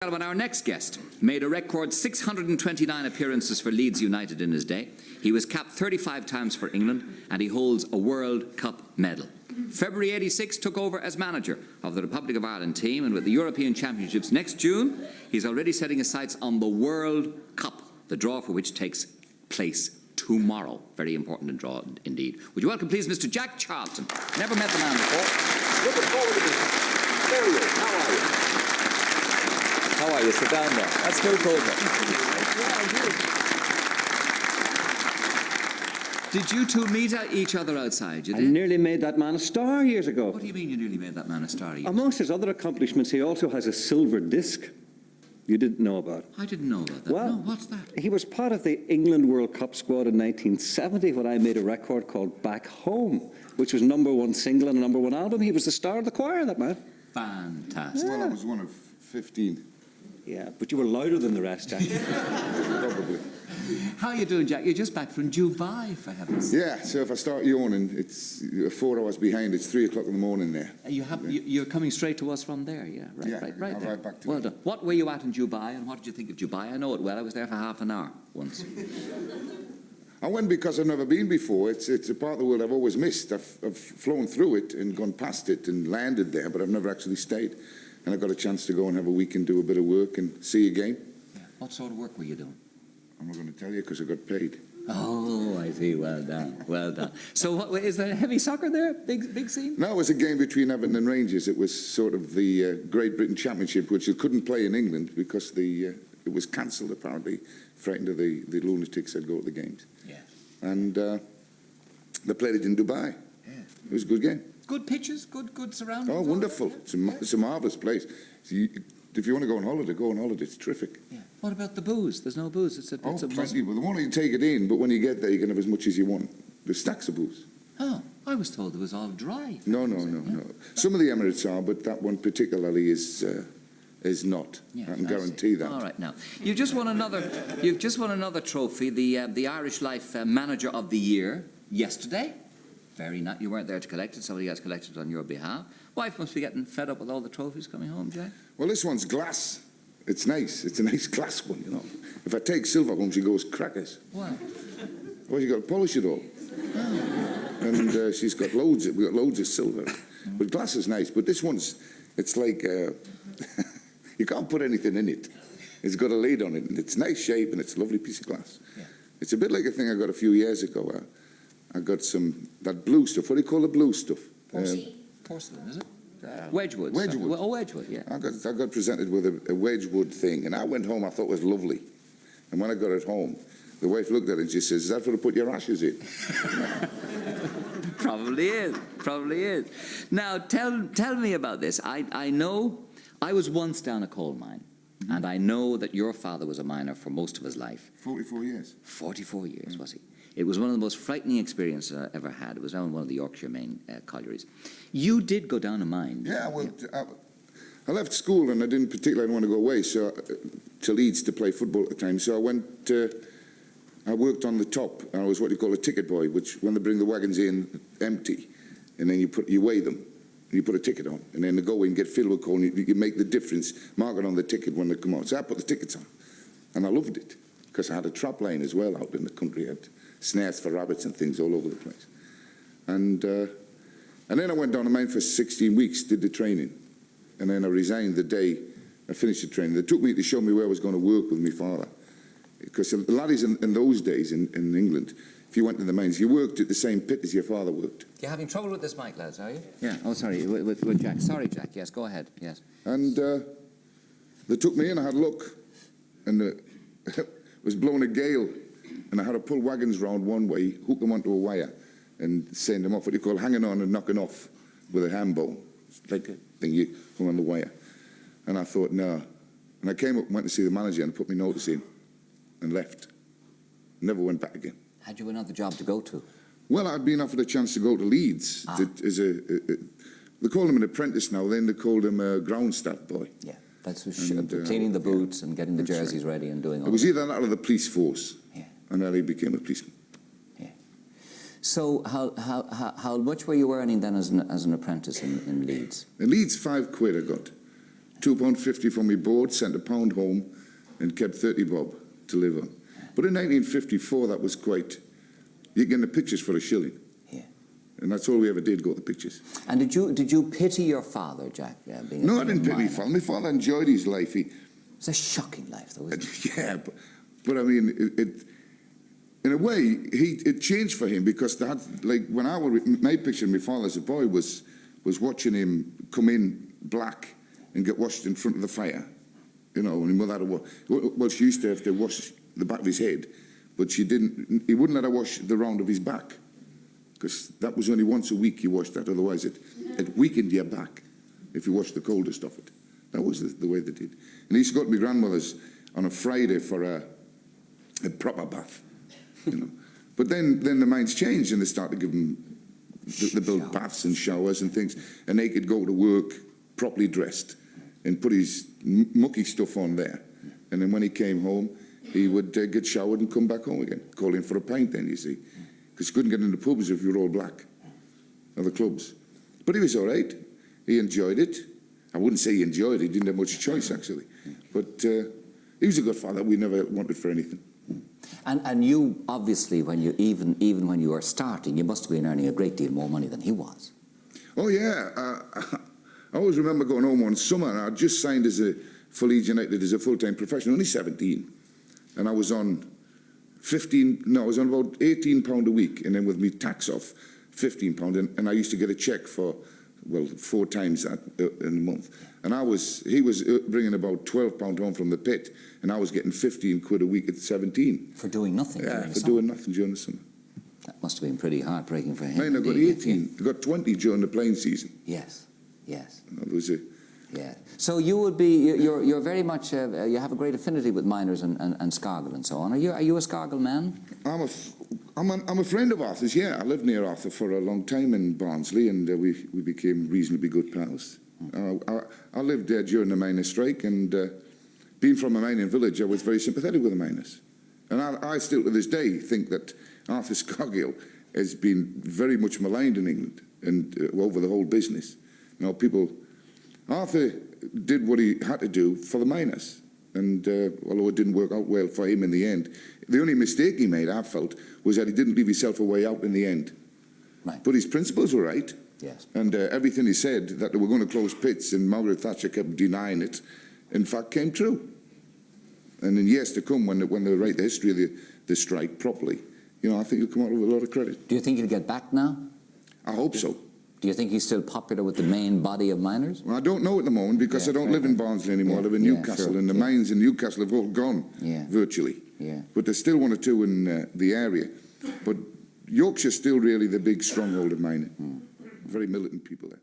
Our next guest made a record 629 appearances for Leeds United in his day. He was capped 35 times for England and he holds a World Cup medal. February '86 took over as manager of the Republic of Ireland team, and with the European Championships next June, he's already setting his sights on the World Cup, the draw for which takes place tomorrow. Very important draw indeed. Would you welcome please Mr. Jack Charlton. Never met the man before. Looking forward to this. There he is. How are you? How are you? Sit down there. That's no problem. Did you two meet each other outside? You did? I nearly made that man a star years ago. What do you mean you nearly made that man a star? Amongst his other accomplishments, he also has a silver disc you didn't know about. I didn't know about that. Well, no, what's that? He was part of the England World Cup squad in 1970 when I made a record called Back Home, which was #1 single and a #1 album. He was the star of the choir, that man. Fantastic. Well, I was one of 15. Yeah, but you were louder than the rest, Jack. Probably. How are you doing, Jack? You're just back from Dubai, for heaven's sake. Yeah, so if I start yawning, it's 4 hours behind. It's 3 o'clock in the morning there. You're coming straight to us from there, yeah? Right I'm there. right back to well it. done. What were you at in Dubai, and what did you think of Dubai? I know it well. I was there for half an hour once. I went because I've never been before. It's a part of the world I've always missed. I've flown through it and gone past it and landed there, but I've never actually stayed. And I got a chance to go and have a week and do a bit of work and see a game. Yeah. What sort of work were you doing? I'm not going to tell you because I got paid. Oh, I see. Well done. Well done. So what, is there heavy soccer there? Big scene? No, it was a game between Everton and Rangers. It was sort of the Great Britain Championship, which you couldn't play in England because it was cancelled, apparently. Frightened of the lunatics that'd go to the games. Yeah. And they played it in Dubai. Yeah. It was a good game. Good pitches, good surroundings. Oh, wonderful. It's a marvellous place. So if you want to go on holiday, go on holiday. It's terrific. Yeah. What about the booze? There's no booze. It's a plenty. Well, the one you take it in, but when you get there, you can have as much as you want. There's stacks of booze. Oh, I was told it was all dry. No. Some of the Emirates are, but that one particularly is not. Yeah, I can guarantee that. All right, now you've just won another trophy, the Irish Life Manager of the Year yesterday. Very nice. You weren't there to collect it. Somebody else collected it on your behalf. Wife must be getting fed up with all the trophies coming home, Jack. Well, this one's glass. It's nice. It's a nice glass one, you know. If I take silver home, she goes crackers. Why? Well, you got to polish it all. Oh. And she's got loads. We got loads of silver. But glass is nice. But this one's, it's like you can't put anything in it. It's got a lid on it, and it's nice shape, and it's a lovely piece of glass. Yeah. It's a bit like a thing I got a few years ago. I got that blue stuff. What do you call the blue stuff? Porcelain, is it? Wedgwood. Wedgwood. Oh, Wedgwood, yeah. I got presented with a Wedgwood thing, and I went home, I thought it was lovely. And when I got it home, the wife looked at it and she says, "Is that for to put your ashes in?" Probably is. Now, tell me about this. I know, I was once down a coal mine, and I know that your father was a miner for most of his life. 44 years. 44 years, was he? It was one of the most frightening experiences I ever had. It was down in one of the Yorkshire main collieries. You did go down a mine. Yeah, well, I left school and I didn't particularly want to go away to Leeds to play football at the time. So I worked on the top. I was what you call a ticket boy, which when they bring the wagons in empty, and then you weigh them, and you put a ticket on, and then they go in, get filled with coal, and you make the difference, mark it on the ticket when they come out. So I put the tickets on, and I loved it because I had a trap line as well out in the country. I had snares for rabbits and things all over the place. And then I went down the mine for 16 weeks, did the training. And then I resigned the day I finished the training. They took me to show me where I was going to work with my father. Because the laddies in those days in England, if you went to the mines, you worked at the same pit as your father worked. You're having trouble with this mic, lads, are you? Yeah. Oh, sorry, with Jack. Sorry, Jack. Yes, go ahead. Yes. And they took me in, I had a look. And it was blowing a gale. And I had to pull wagons round one way, hook them onto a wire, and send them off, what you call hanging on and knocking off with a handball. It's like a thing you hung on the wire. And I thought, no. And I came up and went to see the manager and put my notice in and left. Never went back again. Had you another job to go to? Well, I'd been offered a chance to go to Leeds. They call him an apprentice now, then they called him a ground staff boy. Yeah, that's cleaning the boots and getting the jerseys ready and doing all that. It was either that or the police force. Yeah. And then he became a policeman. Yeah. So how much were you earning then as an apprentice in Leeds? In Leeds, £5 I got. £2.50 for my board, sent £1 home, and kept 30 bob to live on. But in 1954, that was quite... You get the pictures for a shilling. Yeah. And that's all we ever did, go to the pictures. And did you pity your father, Jack? Being No, I didn't pity my father. My father enjoyed his life. It's a shocking life, though, isn't it? Yeah, but I mean, in a way, it changed for him because they had, like, when my picture of my father as a boy was watching him come in black and get washed in front of the fire, you know, and my mother had to well, she used to have to wash the back of his head, but he wouldn't let her wash the round of his back because that was only once a week you washed that, otherwise it weakened your back if you washed the coldest of it. That was the way they did. And he used to go to my grandmother's on a Friday for a proper bath, you know. But then the minds changed and they started to give them, they built baths and showers and things, and they could go to work properly dressed and put his mucky stuff on there. And then when he came home, he would get showered and come back home again, call in for a pint then, you see. Because you couldn't get into pubs if you were all black, or the clubs. But he was all right. He enjoyed it. I wouldn't say he enjoyed it. He didn't have much choice, actually. But he was a good father. We never wanted for anything. And you, obviously, when you even when you were starting, you must have been earning a great deal more money than he was. Oh, yeah. I always remember going home one summer, and I just signed for Leeds United as a full-time professional, only 17. And I was on I was on about £18 a week, and then with me tax off, £15, and I used to get a cheque for, well, 4 times that in a month. And he was bringing about £12 home from the pit, and I was getting 15 quid a week at 17. For doing nothing? Yeah, for doing nothing during the summer. That must have been pretty heartbreaking for him. Mine, I got 18. I got 20 during the playing season. Yes, yes. That was it. Yeah. So you would be, you're very much, you have a great affinity with miners and Scargill and so on. Are you a Scargill man? I'm a friend of Arthur's, yeah. I lived near Arthur for a long time in Barnsley, and we became reasonably good pals. I lived there during the miners' strike, and being from a mining village, I was very sympathetic with the miners. And I still, to this day, think that Arthur Scargill has been very much maligned in England and over the whole business. You know, Arthur did what he had to do for the miners, and although it didn't work out well for him in the end, the only mistake he made, I felt, was that he didn't leave himself a way out in the end. Right. But his principles were right. Yes. And everything he said, that they were going to close pits, and Margaret Thatcher kept denying it, in fact came true. And in years to come, when they write the history of the strike properly, you know, I think he'll come out with a lot of credit. Do you think he'll get back now? I hope so. Do you think he's still popular with the main body of miners? Well, I don't know at the moment because I don't live in Barnsley anymore. I live in Newcastle, and the mines in Newcastle have all gone, virtually. Yeah. But there's still 1 or 2 in the area. But Yorkshire's still really the big stronghold of mining. Very militant people there.